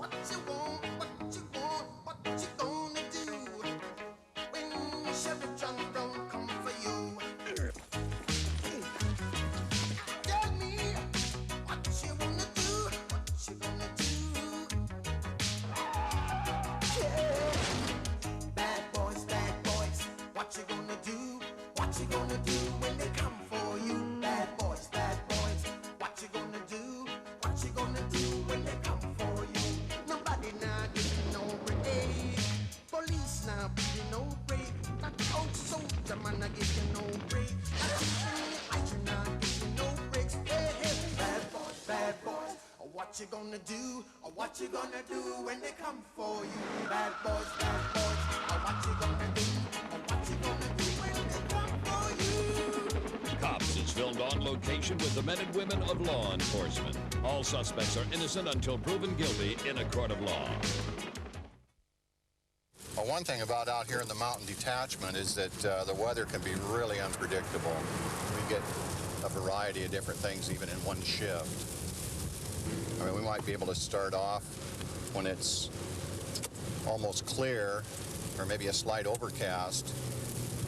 What you gonna do, or what you gonna do when they come for you? Bad boys, or what you gonna do, or what you gonna do when they come for you? Cops is filmed on location with the men and women of law enforcement. All suspects are innocent until proven guilty in a court of law. Well, one thing about out here in the mountain detachment is that the weather can be really unpredictable. We get a variety of different things even in one shift. I mean, we might be able to start off when it's almost clear, or maybe a slight overcast,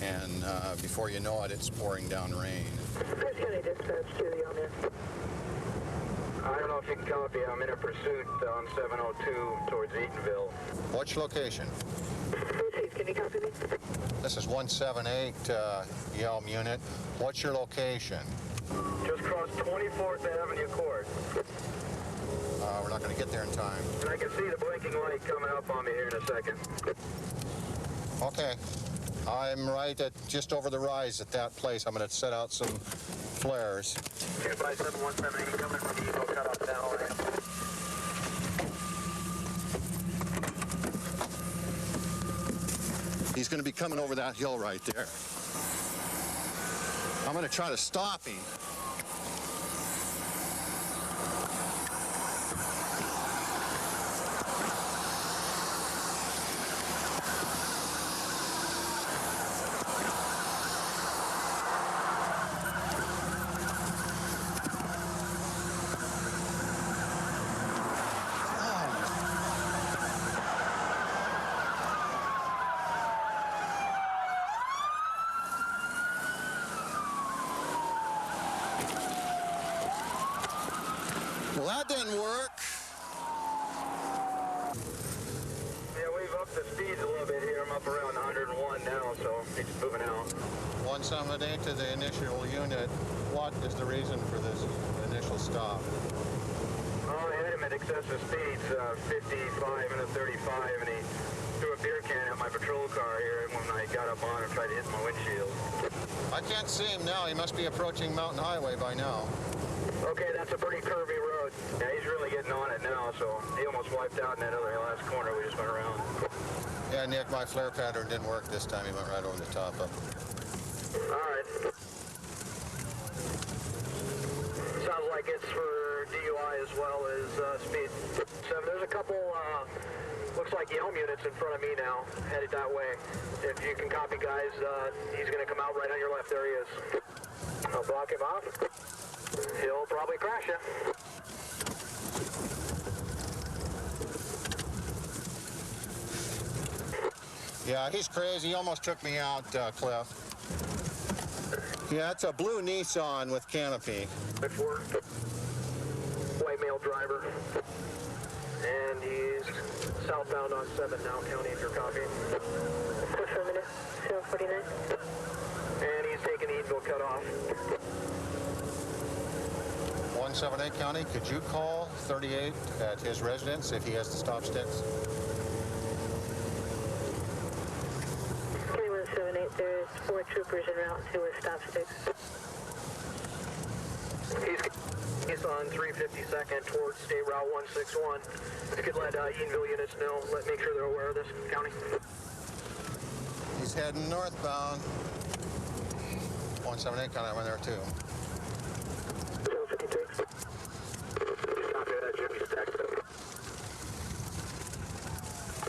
and before you know it, it's pouring down rain. Chris County Dispatch, Judy on there. I don't know if you can copy. I'm in a pursuit on 702 towards Eatonville. What's your location? Can you copy me? This is 178 Yelm Unit. What's your location? Just crossed 24th Avenue Court. We're not going to get there in time. And I can see the blinking light coming up on me here in a second. Okay. I'm right at just over the rise at that place. I'm going to set out some flares. 257-178 coming from the Eagle cutoff down. He's going to be coming over that hill right there. I'm going to try to stop him. Well, that didn't work. Yeah, we've upped the speeds a little bit here. I'm up around 101 now, so it's moving out. 178 to the initial unit. What is the reason for this initial stop? Oh, I had him at excessive speeds, 55 and a 35, and he threw a beer can at my patrol car here, and when I got up on him, tried to hit my windshield. I can't see him now. He must be approaching Mountain Highway by now. Okay, that's a pretty curvy road. Yeah, he's really getting on it now, so he almost wiped out in that other last corner we just went around. Yeah, Nick, my flare pattern didn't work this time. He went right over the top of him. All right. Sounds like it's for DUI as well as speed. 7. There's a couple, looks like Yelm units in front of me now, headed that way. If you can copy, guys, he's going to come out right on your left. There he is. I'll block him off. He'll probably crash you. Yeah, he's crazy. He almost took me out, Cliff. Yeah, it's a blue Nissan with canopy. White male driver. And he's southbound on 7 now, county, if you're copying. Affirmative, 749. And he's taking the Eatonville cutoff. 178 County, could you call 38 at his residence if he has the stop sticks? 2178, there's 4 troopers en route to a stop sticks. He's on 352nd towards State Route 161. If you could let Eatonville units know, make sure they're aware of this, county. He's heading northbound. 178 County, I went there too. 252. Copy that, Jimmy stacked up.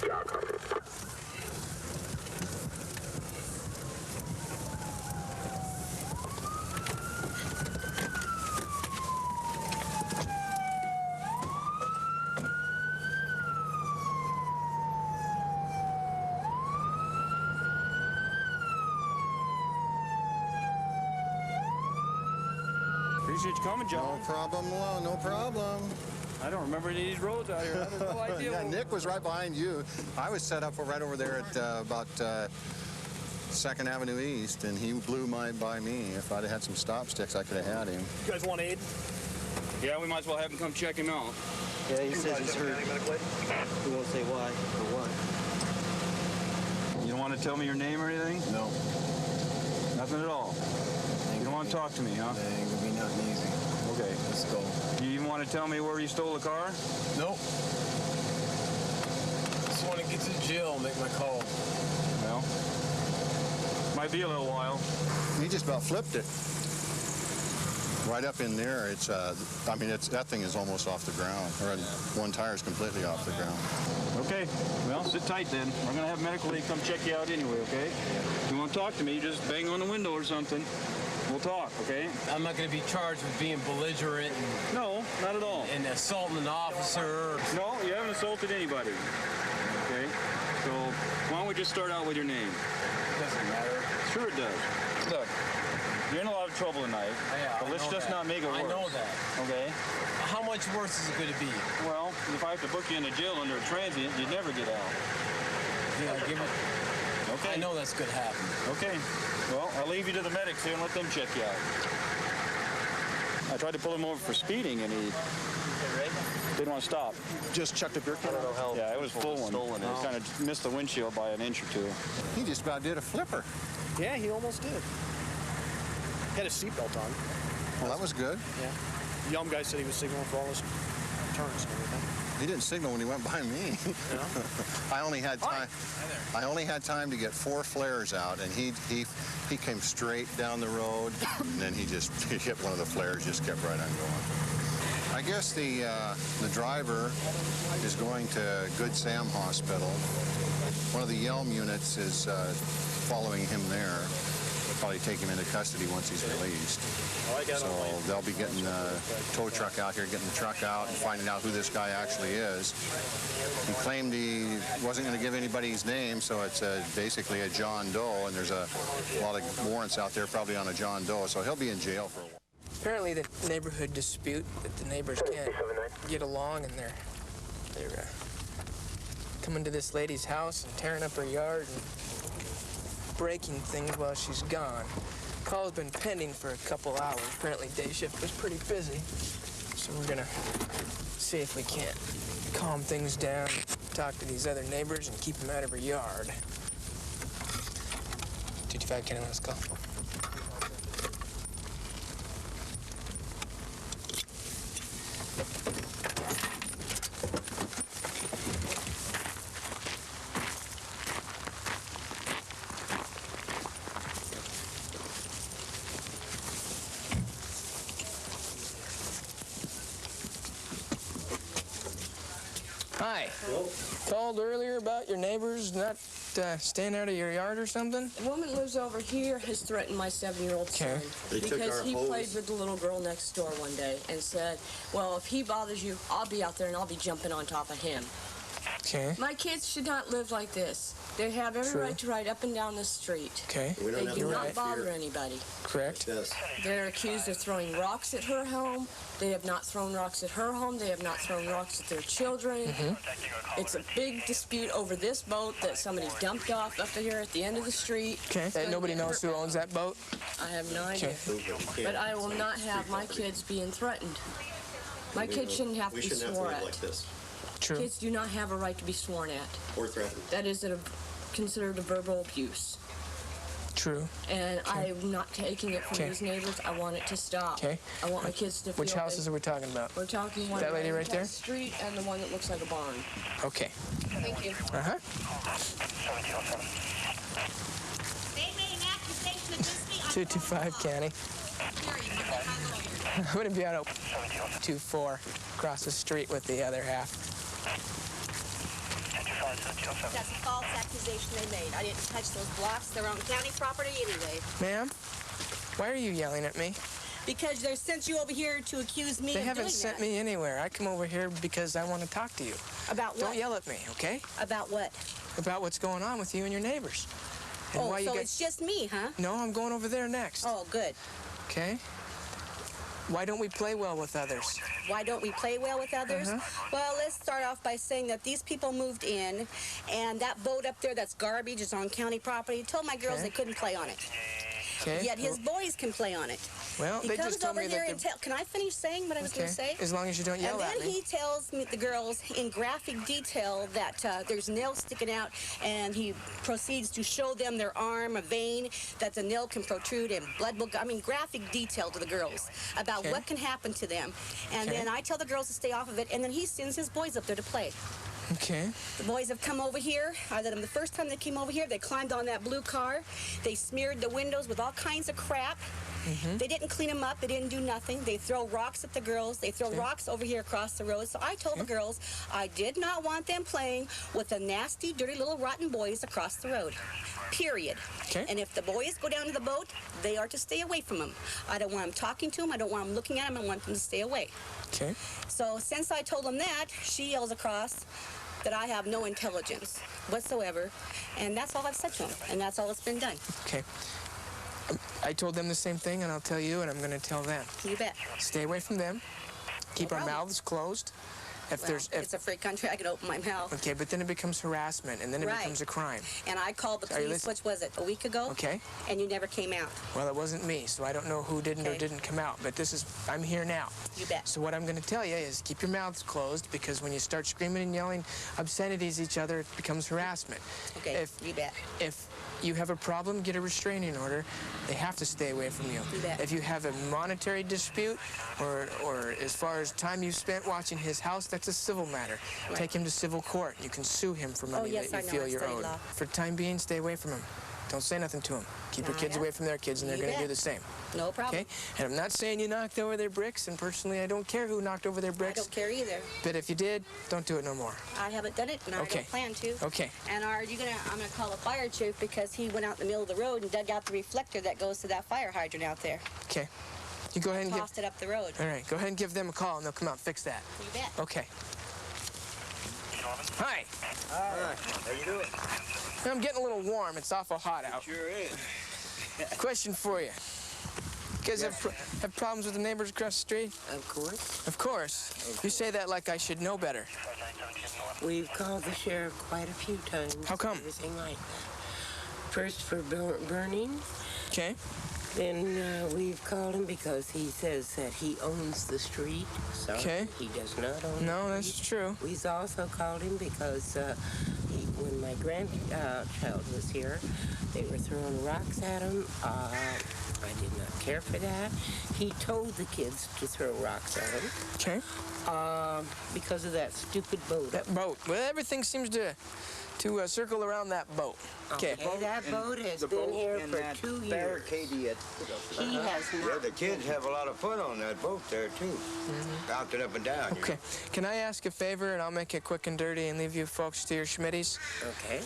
Yeah, copy. Appreciate you coming, John. No problem, Lou, no problem. I don't remember any of these roads out here. I have no idea. Yeah, Nick was right behind you. I was set up right over there at about 2nd Avenue East, and he blew by me. If I'd have had some stop sticks, I could have had him. You guys want aid? Yeah, we might as well have him come check him out. Yeah, he says he's hurt. He won't say why or what. You don't want to tell me your name or anything? No. Nothing at all? You don't want to talk to me, huh? It ain't gonna be nothing easy. Okay. Let's go. Do you even want to tell me where you stole the car? Nope. Just want to get to the jail and make my call. Well, might be a little while. He just about flipped it. Right up in there, it's, I mean, that thing is almost off the ground. Or one tire is completely off the ground. Okay. Well, sit tight then. We're going to have medical aid come check you out anyway, okay? If you want to talk to me, just bang on the window or something. We'll talk, okay? I'm not going to be charged with being belligerent No, not at all. and assaulting an officer. No, you haven't assaulted anybody. Okay? So, why don't we just start out with your name? Doesn't matter. Sure it does. Look, you're in a lot of trouble tonight. Yeah, but let's I know just that. not make it worse. I know that. Okay? How much worse is it going to be? Well, if I have to book you into jail under a transient, you'd never get out. Yeah, give it. Okay. I know that's going to happen. Okay. Well, I'll leave you to the medics here and let them check you out. I tried to pull him over for speeding, and he didn't want to stop. Just chucked a beer can. Yeah, it was full one. Stolen. He kind of missed the windshield by an inch or two. He just about did a flipper. Yeah, he almost did. Had his seatbelt on. Well, that was good. Yeah. The young guy said he was signaling for all his turns and everything. He didn't signal when he went by me. Yeah. I only had time. I only had time to get 4 flares out, and he came straight down the road, and then he hit one of the flares, just kept right on going. I guess the driver is going to Good Sam Hospital. One of the Yelm units is following him there. They'll probably take him into custody once he's released. So they'll be getting the tow truck out here, getting the truck out and finding out who this guy actually is. He claimed he wasn't going to give anybody his name, so it's basically a John Doe, and there's a lot of warrants out there probably on a John Doe, so he'll be in jail for a while. Apparently the neighborhood dispute that the neighbors can't get along, and they're coming to this lady's house and tearing up her yard and breaking things while she's gone. Call's been pending for a couple hours. Apparently day shift was pretty busy. So we're gonna see if we can't calm things down, talk to these other neighbors and keep them out of her yard. 225 Kenny, let's go. Hi. Hello. Called earlier about your neighbors not staying out of your yard or something? The woman lives over here has threatened my 7-year-old son because he played with the little girl next door one day and said, well, if he bothers you, I'll be out there and I'll be jumping on top of him. Okay. My kids should not live like this. They have every right to ride up and down the street. Okay. They do not bother anybody. Correct. Yes. They're accused of throwing rocks at her home. They have not thrown rocks at her home. They have not thrown rocks at their children. It's a big dispute over this boat that somebody dumped off up here at the end of the street. Okay. And nobody knows who owns that boat? I have no idea. But I will not have my kids being threatened. My kids shouldn't have to be sworn at. True. Kids do not have a right to be sworn at. Or threatened. That is considered a verbal abuse. True. And I'm not taking it from these neighbors. I want it to stop. Okay. I want my kids to feel Which houses are we talking about? We're talking one that lady right there? Street and the one that looks like a barn. Okay. Thank you. Uh-huh. They made an accusation against me. 225 Canny. I'm going to be on 24 across the street with the other half. That's a false accusation they made. I didn't touch those blocks. They're on county property anyway. Ma'am, why are you yelling at me? Because they sent you over here to accuse me of They doing haven't sent that. me anywhere. I come over here because I want to talk to you. About what? Don't yell at me, okay? About what? About what's going on with you and your neighbors. And Oh, why so you it's just me, huh? No, I'm going over there next. Oh, good. Okay? Why don't we play well with others? Why don't we play well with others? Well, let's start off by saying that these people moved in, and that boat up there that's garbage is on county property. Told my girls they couldn't play on it. Okay. Yet his boys can play on it. Well, He they comes just told over me here that and can I finish saying what I was going to say? As long as you don't yell and at then me. he tells me, the girls, in graphic detail that there's nails sticking out, and he proceeds to show them their arm, a vein, that the nail can protrude, and blood will go. I mean, graphic detail to the girls about what can happen to them. And then I tell the girls to stay off of it, and then he sends his boys up there to play. Okay. The boys have come over here. The first time they came over here, they climbed on that blue car. They smeared the windows with all kinds of crap. They didn't clean them up. They didn't do nothing. They throw rocks at the girls. They throw rocks over here across the road. So I told the girls I did not want them playing with the nasty, dirty little rotten boys across the road. Period. And if the boys go down to the boat, they are to stay away from them. I don't want them talking to them. I don't want them looking at them. I want them to stay away. Okay. So since I told them that, she yells across that I have no intelligence whatsoever, and that's all I've said to him, and that's all that's been done. Okay. I told them the same thing, and I'll tell you, and I'm going to tell them. You bet. Stay away from them. Keep our mouths closed. It's a free country, I can open my mouth. Okay, but then it becomes harassment, and then it becomes a crime. And I called the police, which was it, a week ago? Okay. And you never came out. Well, it wasn't me, so I don't know who didn't or didn't come out, but I'm here now. You bet. So what I'm going to tell you is keep your mouths closed, because when you start screaming and yelling obscenities at each other, it becomes harassment. Okay, you bet. If you have a problem, get a restraining order. They have to stay away from you. You bet. If you have a monetary dispute, or as far as time you've spent watching his house, that's a civil matter. Take him to civil court. You can sue him for money that you feel you're owed. For the time being, stay away from him. Don't say nothing to them. Keep your kids away from their kids, and they're going to do the same. No problem. Okay? And I'm not saying you knocked over their bricks, and personally, I don't care who knocked over their bricks. I don't care either. But if you did, don't do it no more. I haven't done it, and I don't plan to. Okay. And I'm gonna call the fire chief, because he went out in the middle of the road and dug out the reflector that goes to that fire hydrant out there. Okay. You go ahead and tossed it up the road. All right. Go ahead and give them a call, and they'll come out and fix that. You bet. Okay. Hi. Hi. How you doing? I'm getting a little warm. It's awful hot out. Sure is. Question for you. You guys have problems with the neighbors across the street? Of course. Of course. You say that like I should know better. We've called the sheriff quite a few times. How come? Everything like that. First for burning. Okay. Then we've called him because he says that he owns the street. So he does not own No, that's true. We've also called him because when my grandchild was here, they were throwing rocks at him. I did not care for that. He told the kids to throw rocks at him. Okay. Because of that stupid boat. That boat. Well, everything seems to circle around that boat. Okay. That boat has been here for 2 years. Barricade he had put up. He has not. Yeah, the kids have a lot of fun on that boat there, too. Bouncing up and down. Okay. Can I ask a favor, and I'll make it quick and dirty and leave you folks to your schmitties? Okay.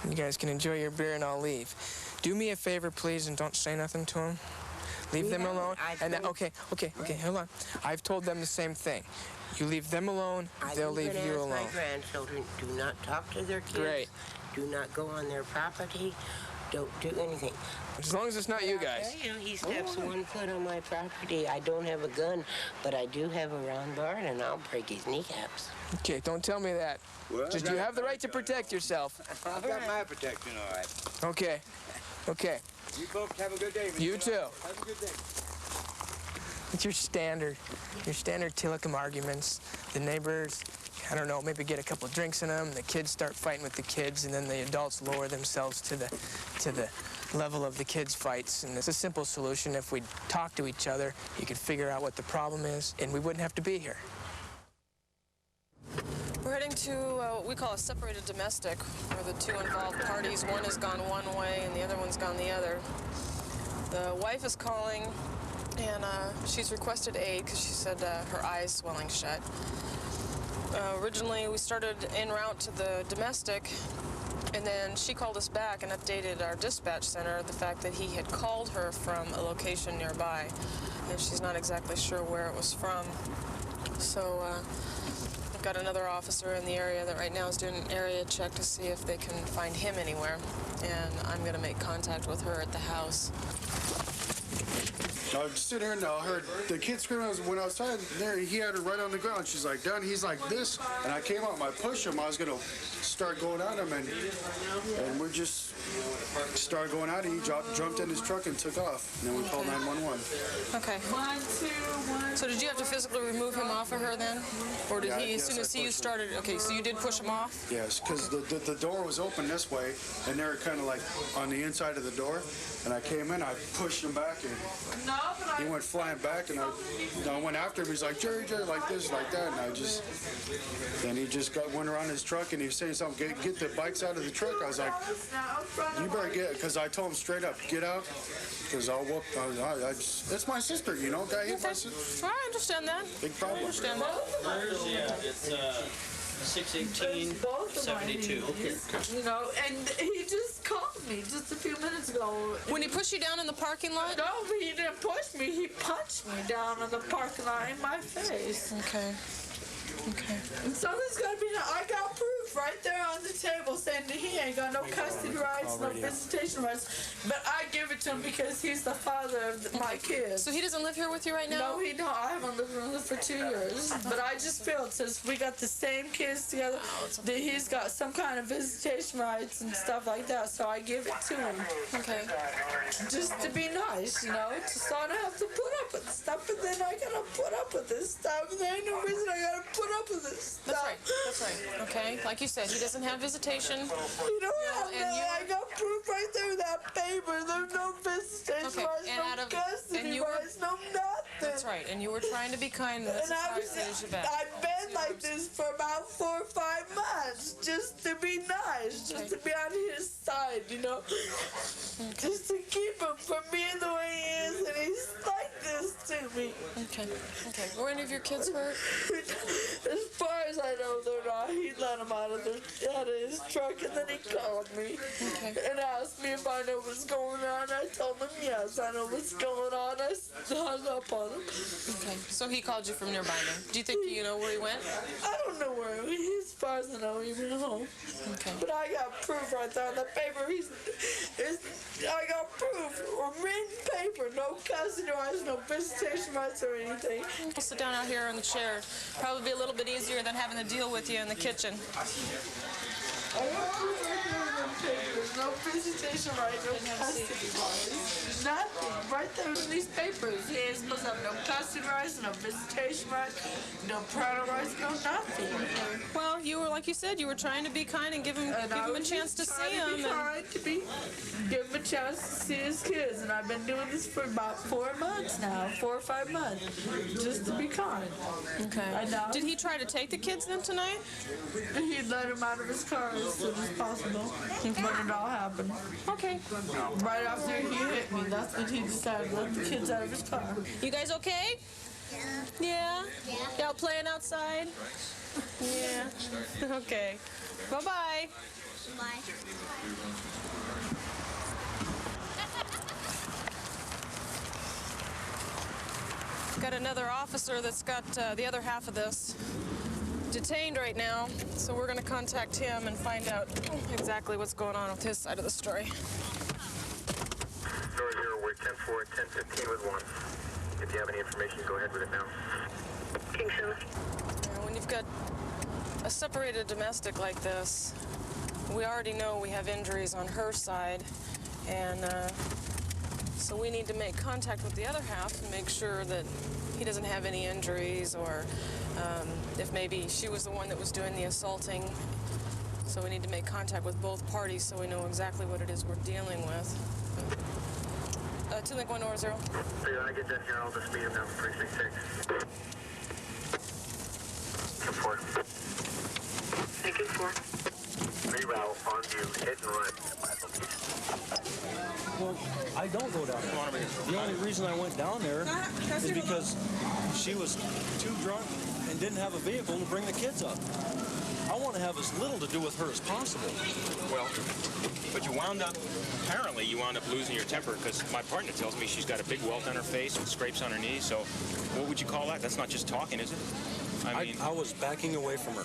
You guys can enjoy your beer, and I'll leave. Do me a favor, please, and don't say nothing to them. Leave them alone. Okay, hold on. I've told them the same thing. You leave them alone, they'll leave you alone. My grandchildren do not talk to their kids. Great. Do not go on their property. Don't do anything. As long as it's not you guys. He steps 1 foot on my property. I don't have a gun, but I do have a round barn, and I'll break his kneecaps. Okay, don't tell me that. Just you have the right to protect yourself. I've got my protection, all right. Okay. Okay. You folks have a good day. You too. Have a good day. It's your standard Tillicum arguments. The neighbors, I don't know, maybe get a couple of drinks in them. The kids start fighting with the kids, and then the adults lower themselves to the level of the kids' fights. And it's a simple solution. If we talk to each other, you could figure out what the problem is, and we wouldn't have to be here. We're heading to what we call a separated domestic, where the two involved parties, one has gone one way and the other one's gone the other. The wife is calling, and she's requested aid because she said her eye's swelling shut. Originally, we started en route to the domestic, and then she called us back and updated our dispatch center the fact that he had called her from a location nearby, and she's not exactly sure where it was from. So I've got another officer in the area that right now is doing an area check to see if they can find him anywhere, and I'm going to make contact with her at the house. I was sitting here and I heard the kid screaming. When I was there, he had her right on the ground. She's like, "Dad," he's like this, and I came up and I pushed him. I was gonna start going at him, and we just started going at it. He jumped in his truck and took off. And then we called 911. Okay. 1, 2, 1. So did you have to physically remove him off of her then, or did he as soon as you started? Okay, so you did push him off. Yes, because the door was open this way, and they were kind of like on the inside of the door. And I came in, I pushed him back, and he went flying back, and I went after him. He's like, Jerry, like this, like that, and then he just went around his truck, and he was saying something, get the bikes out of the truck. I was like, you better get, because I told him straight up, get out, because I'll whoop. It's my sister, you know. Guy hit my sister. I understand that. Big problem. I understand that. It's 6/18/72. You know, and he just called me just a few minutes ago. When he pushed you down in the parking lot? No, he didn't push me. He punched me down in the parking lot in my face. Okay. Okay. And something's gonna be. I got proof right there on the table saying that he ain't got no custody rights, no visitation rights. But I give it to him because he's the father of my kids. So he doesn't live here with you right now? No, he don't. I haven't lived with him for 2 years. But I just feel since we got the same kids together, that he's got some kind of visitation rights and stuff like that. So I give it to him. Okay. Just to be nice, you know, just so I don't have to put up with stuff. But then I gotta put up with this stuff. There ain't no reason I gotta put up with this stuff. That's right. That's right. Okay. Like you said, he doesn't have visitation. You don't have that. I got proof right there with that paper. There's no visitation rights, no custody rights, no nothing. That's right. And you were trying to be kind. And that's I've been like this for about 4 or 5 months, just to be nice, just to be on his side, you know, just to keep him from being the way he is, and he's like this to me. Okay. Okay. Were any of your kids hurt? As far as I know, they're not. He let him out of his truck, and then he called me and asked me if I know what's going on. I told him yes, I know what's going on. I hung up on him. Okay. So he called you from nearby then. Do you think you know where he went? I don't know where he went. As far as I know, he went home. Okay. But I got proof right there on the paper. I got proof. Written paper. No custody rights, no visitation rights or anything. We'll sit down out here in the chair. Probably be a little bit easier than having to deal with you in the kitchen. I got proof right there on the papers. No visitation rights, no custody rights. Nothing. Right there in these papers. He ain't supposed to have no custody rights, no visitation rights, no parental rights, no nothing. Well, you were, like you said, you were trying to be kind and give him a chance to see him. Give him a chance to see his kids. And I've been doing this for about 4 months now, 4 or 5 months, just to be kind. Okay. Did he try to take the kids then tonight? He let him out of his car as soon as possible. But it all happened. Okay. Right after he hit me, that's when he decided to let the kids out of his car. You guys okay? Yeah? Y'all playing outside? Yeah. Okay. Bye-bye. Bye. Got another officer that's got the other half of this detained right now, so we're going to contact him and find out exactly what's going on with his side of the story. 0-0, we're 10-4, 10-15 with 1. If you have any information, go ahead with it now. Yeah, when you've got a separated domestic like this, we already know we have injuries on her side, and so we need to make contact with the other half and make sure that he doesn't have any injuries, or if maybe she was the one that was doing the assaulting. So we need to make contact with both parties so we know exactly what it is we're dealing with. 2-Link 1-0. When I get done here, I'll just meet him down 366. 2-4. Thank you, 4. Reroute on you, hit and run. Well, I don't go down there. The only reason I went down there is because she was too drunk and didn't have a vehicle to bring the kids up. I want to have as little to do with her as possible. Well, but apparently you wound up losing your temper, because my partner tells me she's got a big welt on her face and scrapes on her knees, so what would you call that? That's not just talking, is it? I was backing away from her.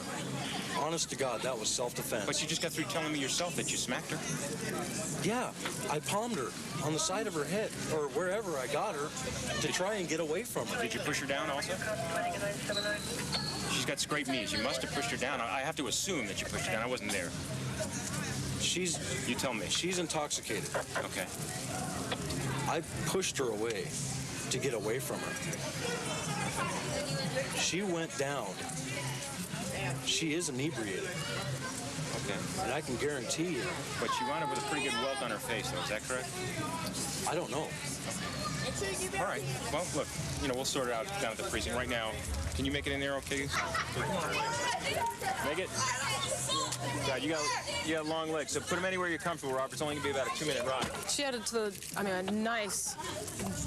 Honest to God, that was self-defense. But you just got through telling me yourself that you smacked her. Yeah, I palmed her on the side of her head, or wherever I got her, to try and get away from her. Did you push her down also? She's got scraped knees. You must have pushed her down. I have to assume that you pushed her down. I wasn't there. You tell me. She's intoxicated. Okay. I pushed her away to get away from her. She went down. She is inebriated. Okay. And I can guarantee you. But she wound up with a pretty good welt on her face, though. Is that correct? I don't know. All right. Well, look, we'll sort it out down at the precinct right now. Can you make it in there, okay? Make it? God, you got long legs, so put them anywhere you're comfortable, Robert. It's only gonna be about a 2-minute ride. She had a nice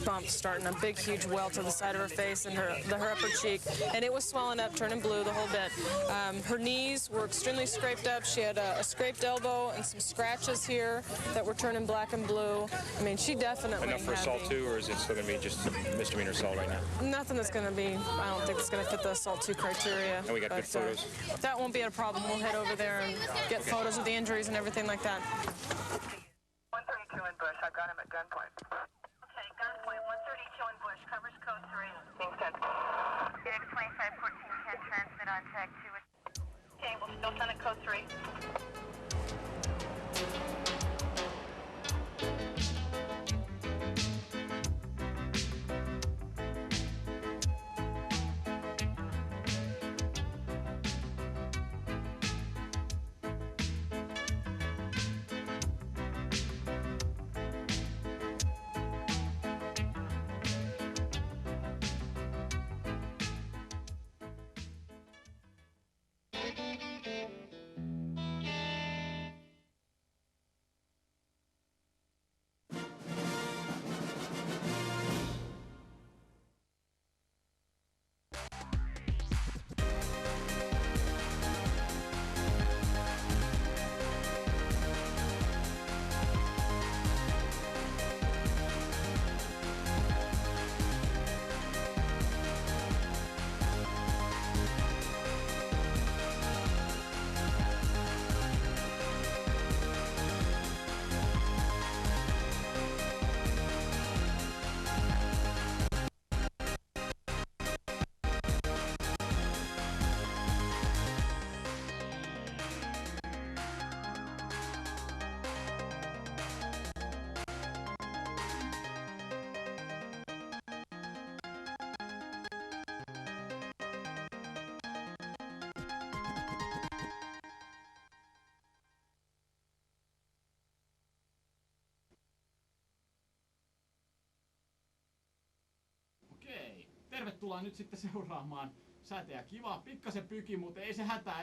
bump starting, a big, huge welt to the side of her face and her upper cheek, and it was swelling up, turning blue the whole bit. Her knees were extremely scraped up. She had a scraped elbow and some scratches here that were turning black and blue. I mean, she definitely enough for assault too, or is it still gonna be just misdemeanor assault right now? Nothing that's gonna be. I don't think it's gonna fit the assault 2 criteria. And we got good photos. That won't be a problem. We'll head over there and get photos of the injuries and everything like that. 132 in Bush. I've got him at gunpoint. Okay, gunpoint 132 in Bush. Covers code 3. Being sent. Phoenix 2514 can transmit on tag 2. Okay, we'll still send it code 3. Tervetuloa nyt sitten seuraamaan Säteä. Kiva, pikkasen pyki, mutta ei se hätää,